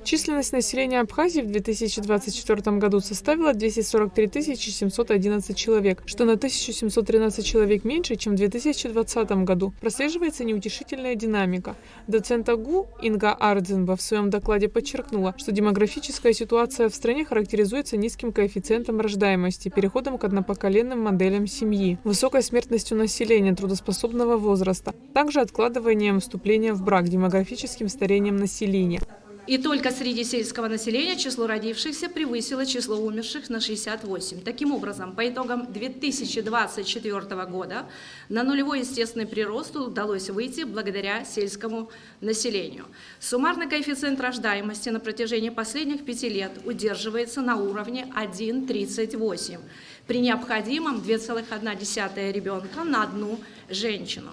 Численность населения Абхазии в 2024 году составила 243 711 человек, что на 1713 человек меньше, чем в 2020 году. Прослеживается неутешительная динамика. Доцент АГУ Инга Ардзенба в своем докладе подчеркнула, что демографическая ситуация в стране характеризуется низким коэффициентом рождаемости, переходом к однопоколенным моделям семьи, высокой смертностью населения трудоспособного возраста, также откладыванием вступления в брак, демографическим старением населения. И только среди сельского населения число родившихся превысило число умерших на 68. Таким образом, по итогам 2024 года на нулевой естественный прирост удалось выйти благодаря сельскому населению. Суммарный коэффициент рождаемости на протяжении последних 5 лет удерживается на уровне 1,38, при необходимом 2,1 ребенка на одну женщину.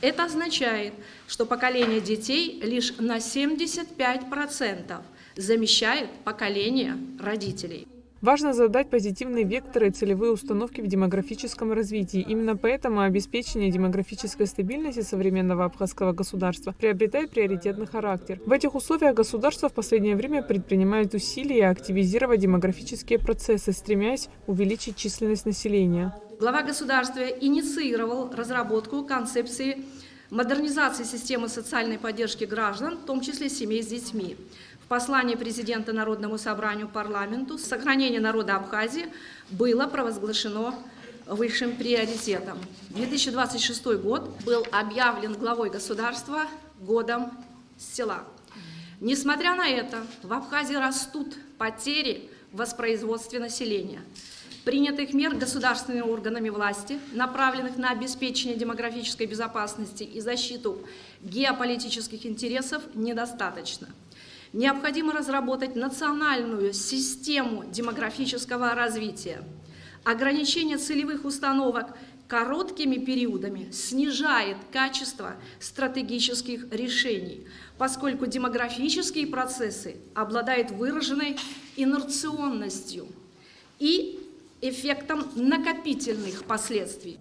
Это означает, что поколение детей лишь на 75% замещает поколение родителей. Важно задать позитивные векторы и целевые установки в демографическом развитии. Именно поэтому обеспечение демографической стабильности современного абхазского государства приобретает приоритетный характер. В этих условиях государство в последнее время предпринимает усилия активизировать демографические процессы, стремясь увеличить численность населения. Глава государства инициировал разработку концепции модернизации системы социальной поддержки граждан, в том числе семей с детьми. В послании президента Народному собранию парламенту сохранение народа Абхазии было провозглашено высшим приоритетом. 2026 год был объявлен главой государства годом села. Несмотря на это, в Абхазии растут потери в воспроизводстве населения. Принятых мер государственными органами власти, направленных на обеспечение демографической безопасности и защиту геополитических интересов, недостаточно. Необходимо разработать национальную систему демографического развития. Ограничение целевых установок короткими периодами снижает качество стратегических решений, поскольку демографические процессы обладают выраженной инерционностью и эффектом накопительных последствий.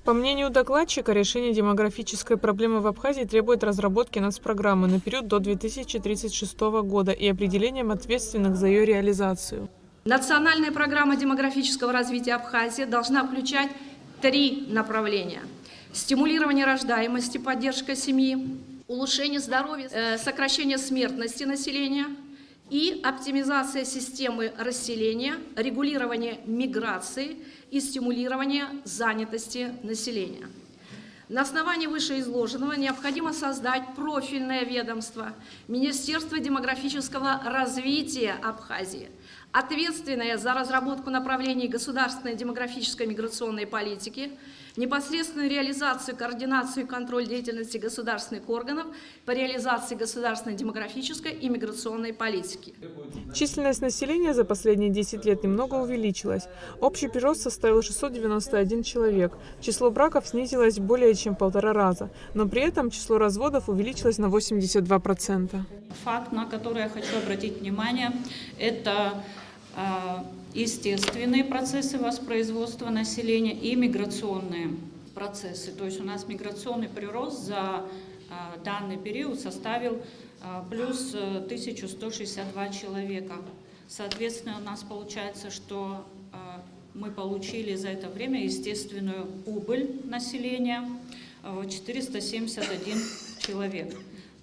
По мнению докладчика, решение демографической проблемы в Абхазии требует разработки нацпрограммы на период до 2036 года и определением ответственных за ее реализацию. Национальная программа демографического развития Абхазии должна включать 3 направления: стимулирование рождаемости, поддержка семьи, улучшение здоровья, сокращение смертности населения и оптимизация системы расселения, регулирование миграции и стимулирование занятости населения. На основании вышеизложенного необходимо создать профильное ведомство Министерство демографического развития Абхазии, ответственное за разработку направлений государственной демографической миграционной политики, непосредственную реализацию, координацию и контроль деятельности государственных органов по реализации государственной демографической и миграционной политики. Численность населения за последние 10 лет немного увеличилась. Общий прирост составил 691 человек. Число браков снизилось более чем в 1,5 раза, но при этом число разводов увеличилось на 82%. Факт, на который я хочу обратить внимание, это естественные процессы воспроизводства населения и миграционные процессы. То есть у нас миграционный прирост за данный период составил плюс 1162 человека. Соответственно, у нас получается, что мы получили за это время естественную убыль населения в 471 человек.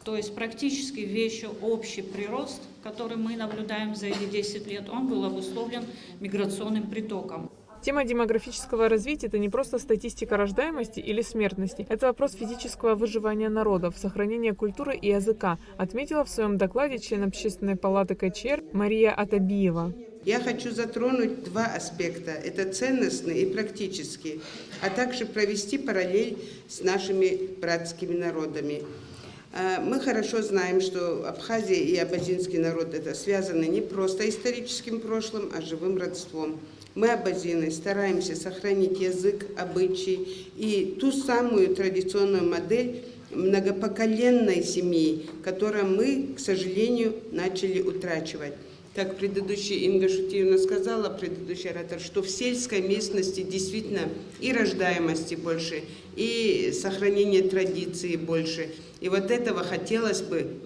То есть практически весь общий прирост, который мы наблюдаем за эти 10 лет, он был обусловлен миграционным притоком. Тема демографического развития – это не просто статистика рождаемости или смертности. Это вопрос физического выживания народов, сохранения культуры и языка, отметила в своем докладе член Общественной палаты КЧР Мария Атабиева. Я хочу затронуть 2 аспекта. Это ценностный и практический, а также провести параллель с нашими братскими народами. Мы хорошо знаем, что Абхазия и абазинский народ это связаны не просто историческим прошлым, а живым родством. Мы, абазины, стараемся сохранить язык, обычаи и ту самую традиционную модель многопоколенной семьи, которую мы, к сожалению, начали утрачивать. как предыдущая Инга Шутиевна сказала, предыдущий оратор, что в сельской местности действительно и рождаемости больше, и сохранение традиции больше. И вот этого хотелось бы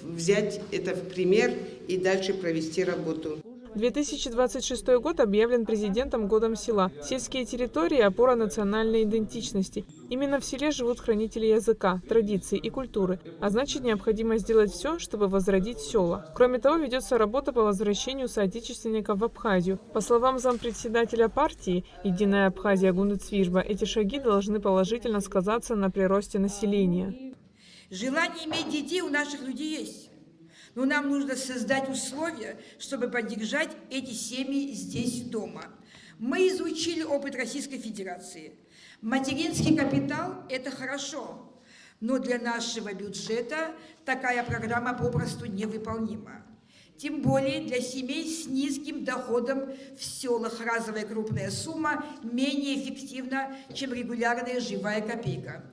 взять это в пример и дальше провести работу. 2026 год объявлен президентом Годом села. Сельские территории – опора национальной идентичности. Именно в селе живут хранители языка, традиций и культуры, а значит, необходимо сделать все, чтобы возродить села. Кроме того, ведется работа по возвращению соотечественников в Абхазию. По словам зампредседателя партии «Единая Абхазия» Гунет Свижба, эти шаги должны положительно сказаться на приросте населения. Желание иметь детей у наших людей есть. Но нам нужно создать условия, чтобы поддержать эти семьи здесь, дома. Мы изучили опыт Российской Федерации. Материнский капитал – это хорошо, но для нашего бюджета такая программа попросту невыполнима. Тем более для семей с низким доходом в селах разовая крупная сумма менее эффективна, чем регулярная живая копейка.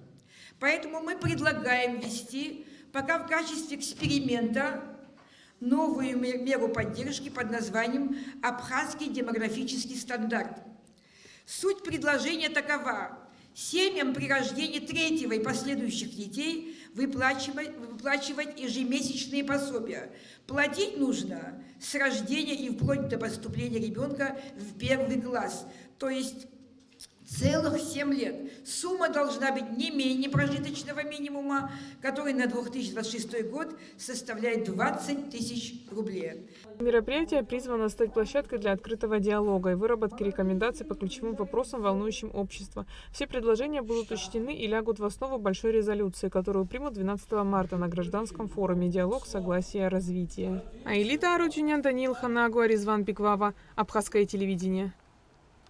Поэтому мы предлагаем ввести пока в качестве эксперимента новую меру поддержки под названием «Абхазский демографический стандарт». Суть предложения такова. Семьям при рождении третьего и последующих детей выплачивать ежемесячные пособия. Платить нужно с рождения и вплоть до поступления ребенка в 1 класс, то есть целых 7 лет. Сумма должна быть не менее прожиточного минимума, который на 2026 год составляет 20 тысяч рублей. Мероприятие призвано стать площадкой для открытого диалога и выработки рекомендаций по ключевым вопросам, волнующим общество. Все предложения будут учтены и лягут в основу большой резолюции, которую примут 12 марта на гражданском форуме «Диалог, согласие, развитие». Аэлита Арутюнян, Даниил Ханагуа, Ризван Пиквава, Абхазское телевидение.